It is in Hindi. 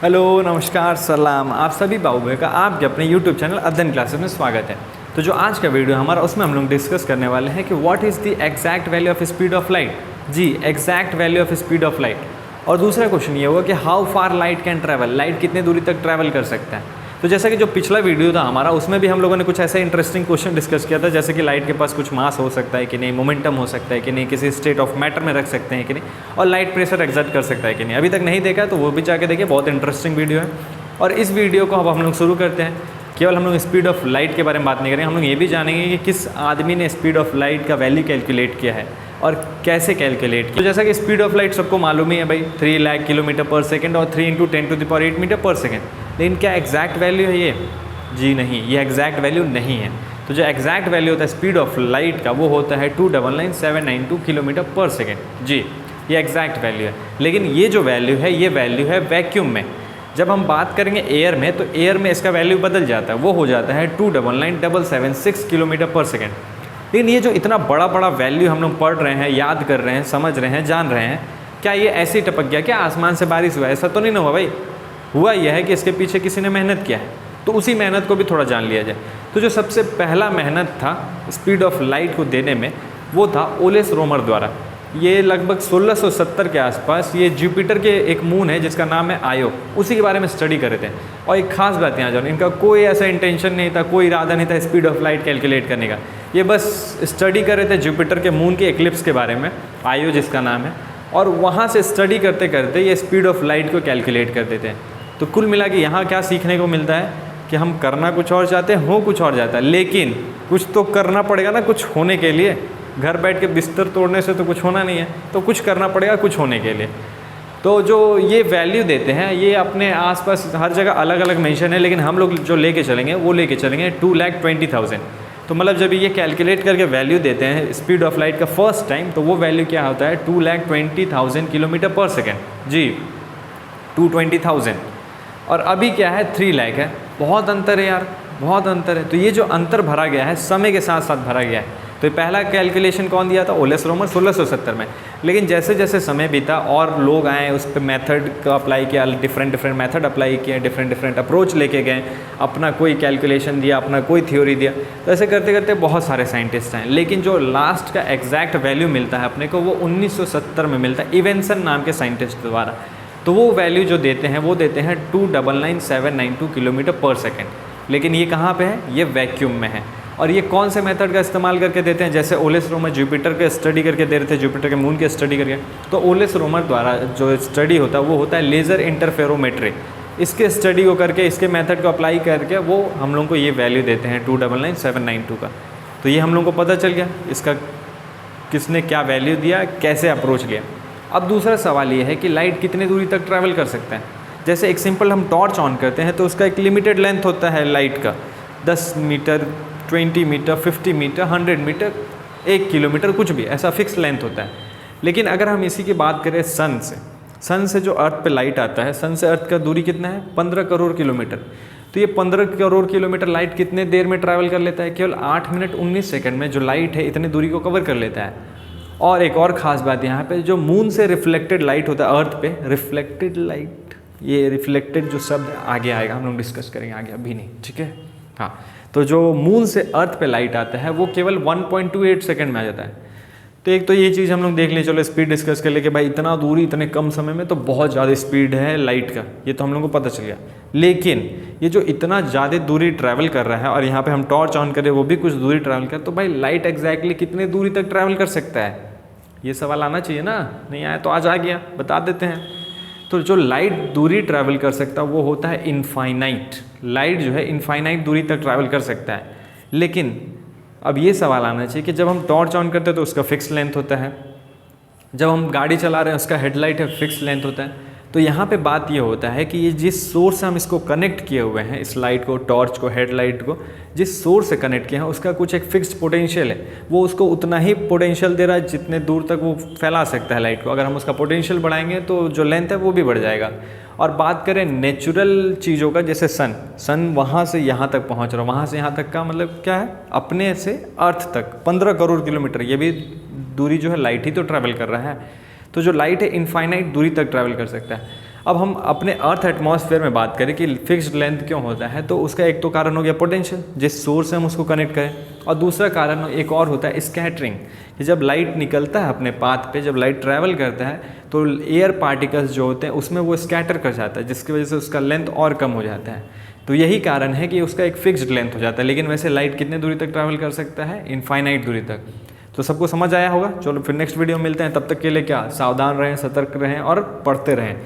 हेलो नमस्कार सलाम, आप सभी भाई बहनों का आपके अपने यूट्यूब चैनल अध्ययन क्लासेस में स्वागत है। तो जो आज का वीडियो हमारा उसमें हम लोग डिस्कस करने वाले हैं कि what is the exact value of speed of light. जी, exact value of speed of light. और दूसरा क्वेश्चन ये होगा कि how far light can travel, light कितने दूरी तक ट्रैवल कर सकता है। तो जैसा कि जो पिछला वीडियो था हमारा उसमें भी हम लोगों ने कुछ ऐसे इंटरेस्टिंग क्वेश्चन डिस्कस किया था, जैसे कि लाइट के पास कुछ मास हो सकता है कि नहीं, मोमेंटम हो सकता है कि नहीं, किसी स्टेट ऑफ मैटर में रख सकते हैं कि नहीं, और लाइट प्रेशर एग्जर्ट कर सकता है कि नहीं। अभी तक नहीं देखा है तो वो भी जाके देखिए, बहुत इंटरेस्टिंग वीडियो है। और इस वीडियो को अब हम लोग शुरू करते हैं। केवल हम लोग स्पीड ऑफ लाइट के बारे में बात नहीं करेंगे, हम लोग ये भी जानेंगे कि किस आदमी ने स्पीड ऑफ लाइट का वैल्यू कैलकुलेट किया है और कैसे कैलकुलेट किया। तो जैसा कि स्पीड ऑफ लाइट सबको मालूम ही है भाई, 3 लाख किलोमीटर पर सेकेंड और 3 × 10⁸ मीटर पर सेकेंड। लेकिन क्या एग्जैक्ट वैल्यू है ये? जी नहीं, ये एग्जैक्ट वैल्यू नहीं है। तो जो एग्जैक्ट वैल्यू होता है स्पीड ऑफ लाइट का वो होता है 299,792 किलोमीटर पर सेकेंड। जी, ये एग्जैक्ट वैल्यू है। लेकिन ये जो वैल्यू है ये वैल्यू है वैक्यूम में। जब हम बात करेंगे एयर में तो एयर में इसका वैल्यू बदल जाता है, वो हो जाता है 299,776 किलोमीटर पर सेकेंड। लेकिन ये जो इतना बड़ा बड़ा वैल्यू हम लोग पढ़ रहे हैं, याद कर रहे हैं, समझ रहे हैं, जान रहे हैं, क्या ये ऐसे ही टपक गया? क्या आसमान से बारिश हुआ? ऐसा तो नहीं ना हुआ भाई। हुआ यह है कि इसके पीछे किसी ने मेहनत किया है, तो उसी मेहनत को भी थोड़ा जान लिया जाए। तो जो सबसे पहला मेहनत था स्पीड ऑफ लाइट को देने में वो था ओलेस रोमर द्वारा। ये लगभग 1670 के आसपास, ये जुपिटर के एक मून है जिसका नाम है आयो, उसी के बारे में स्टडी कर रहे थे। और एक खास बात यहाँ जानो, इनका कोई ऐसा इंटेंशन नहीं था, कोई इरादा नहीं था स्पीड ऑफ लाइट कैलकुलेट करने का। ये बस स्टडी कर रहे थे जुपिटर के मून के एक्लिप्स के बारे में, आयो जिसका नाम है, और वहाँ से स्टडी करते करते ये स्पीड ऑफ लाइट को कैलकुलेट कर देते हैं। तो कुल मिला के यहाँ क्या सीखने को मिलता है कि हम करना कुछ और चाहते हैं, हो कुछ और जाता है, लेकिन कुछ तो करना पड़ेगा ना कुछ होने के लिए। घर बैठ के बिस्तर तोड़ने से तो कुछ होना नहीं है, तो कुछ करना पड़ेगा कुछ होने के लिए। तो जो ये वैल्यू देते हैं ये अपने आसपास हर जगह अलग अलग मेंशन है, लेकिन हम लोग जो लेके चलेंगे वो लेके चलेंगे 2,20,000। तो मतलब जब ये कैलकुलेट करके वैल्यू देते हैं स्पीड ऑफ लाइट का फर्स्ट टाइम, तो वो वैल्यू क्या होता है 2,20,000 किलोमीटर पर सेकेंड। जी, 220,000। और अभी क्या है 3 लाख है। बहुत अंतर है यार, बहुत अंतर है। तो ये जो अंतर भरा गया है समय के साथ साथ भरा गया है। तो ये पहला कैलकुलेशन कौन दिया था? ओलेस रोमर 1670 में। लेकिन जैसे जैसे समय बीता और लोग आए उस पर मेथड का अप्लाई किया, डिफरेंट मेथड अप्लाई किए, डिफरेंट अप्रोच लेके गए, अपना कोई कैलकुलेशन दिया, अपना कोई थ्योरी दिया। तो ऐसे करते करते बहुत सारे साइंटिस्ट हैं, लेकिन जो लास्ट का एग्जैक्ट वैल्यू मिलता है अपने को वो 1970 में मिलता है इवेंसन नाम के साइंटिस्ट द्वारा। तो वो वैल्यू जो देते हैं वो देते हैं 299,792 किलोमीटर पर सेकेंड। लेकिन ये कहाँ पे है? ये वैक्यूम में है। और ये कौन से मेथड का इस्तेमाल करके देते हैं? जैसे ओलेस रोमर जुपिटर के स्टडी करके दे रहे थे, जुपिटर के मून के स्टडी करके। तो ओलेस रोमर द्वारा जो स्टडी होता है वो होता है लेज़र इंटरफेरोमेट्री। इसके स्टडी को करके, इसके मेथड को अप्लाई करके वो हम लोग को ये वैल्यू देते हैं 299,792 का। तो ये हम लोग को पता चल गया इसका किसने क्या वैल्यू दिया, कैसे अप्रोच लिया। अब दूसरा सवाल ये है कि लाइट कितने दूरी तक ट्रैवल कर सकता है। जैसे एक सिंपल हम टॉर्च ऑन करते हैं तो उसका एक लिमिटेड लेंथ होता है लाइट का, 10 metre, 20 metre, 50 metre, 100 metre, 1 kilometre, कुछ भी ऐसा फिक्स लेंथ होता है। लेकिन अगर हम इसी की बात करें सन से जो अर्थ पे लाइट आता है, सन से अर्थ का दूरी कितना है? 15 करोड़ किलोमीटर। तो ये 15 करोड़ किलोमीटर लाइट कितने देर में ट्रैवल कर लेता है? केवल 8 मिनट 19 सेकंड में जो लाइट है इतनी दूरी को कवर कर लेता है। और एक और ख़ास बात यहाँ पे, जो मून से रिफ्लेक्टेड लाइट होता है अर्थ पे, रिफ्लेक्टेड लाइट, ये रिफ्लेक्टेड जो शब्द आगे आएगा, हम लोग डिस्कस करेंगे आगे, अभी नहीं, ठीक है। हाँ, तो जो मून से अर्थ पे लाइट आता है वो केवल 1.28 सेकंड में आ जाता है। तो एक तो ये चीज़ हम लोग देख लें, चलो स्पीड डिस्कस कर ले कि भाई इतना दूरी इतने कम समय में तो बहुत ज़्यादा स्पीड है लाइट का, ये तो हम लोग को पता चल गया। लेकिन ये जो इतना ज़्यादा दूरी ट्रैवल कर रहा है और यहाँ पे हम टॉर्च ऑन करें वो भी कुछ दूरी ट्रैवल कर, तो भाई लाइट एग्जैक्टली कितने दूरी तक ट्रैवल कर सकता है? ये सवाल आना चाहिए ना, नहीं आया तो आज आ गया, बता देते हैं। तो जो लाइट दूरी ट्रैवल कर सकता है वो होता है इनफाइनाइट। लाइट जो है इनफाइनाइट दूरी तक ट्रैवल कर सकता है। लेकिन अब ये सवाल आना चाहिए कि जब हम टॉर्च ऑन करते हैं तो उसका फिक्स लेंथ होता है, जब हम गाड़ी चला रहे हैं उसका हेडलाइट है फिक्स लेंथ होता है। तो यहाँ पे बात ये होता है कि ये जिस सोर्स से हम इसको कनेक्ट किए हुए हैं, इस लाइट को, टॉर्च को, हेडलाइट को जिस सोर्स से कनेक्ट किया है उसका कुछ एक फिक्स्ड पोटेंशियल है। वो उसको उतना ही पोटेंशियल दे रहा है जितने दूर तक वो फैला सकता है लाइट को। अगर हम उसका पोटेंशियल बढ़ाएंगे तो जो लेंथ है वो भी बढ़ जाएगा। और बात करें नेचुरल चीज़ों का, जैसे सन वहाँ से यहाँ तक पहुँच रहा है, वहाँ से यहाँ तक का मतलब क्या है? अपने से अर्थ तक 15 करोड़ किलोमीटर, ये भी दूरी जो है लाइट ही तो ट्रैवल कर रहा है। तो जो लाइट है इनफाइनाइट दूरी तक ट्रैवल कर सकता है। अब हम अपने अर्थ एटमॉस्फेयर में बात करें कि फिक्स्ड लेंथ क्यों होता है, तो उसका एक तो कारण हो गया पोटेंशियल, जिस सोर्स से हम उसको कनेक्ट करें, और दूसरा कारण एक और होता है स्कैटरिंग, कि जब लाइट निकलता है अपने पाथ पे, जब लाइट ट्रैवल करता है तो एयर पार्टिकल्स जो होते हैं उसमें वो स्कैटर कर जाता है, जिसकी वजह से उसका लेंथ और कम हो जाता है। तो यही कारण है कि उसका एक फिक्स्ड लेंथ हो जाता है। लेकिन वैसे लाइट कितने दूरी तक ट्रैवल कर सकता है? इनफाइनाइट दूरी तक। तो सबको समझ आया होगा। चलो फिर नेक्स्ट वीडियो में मिलते हैं, तब तक के लिए क्या, सावधान रहें, सतर्क रहें और पढ़ते रहें।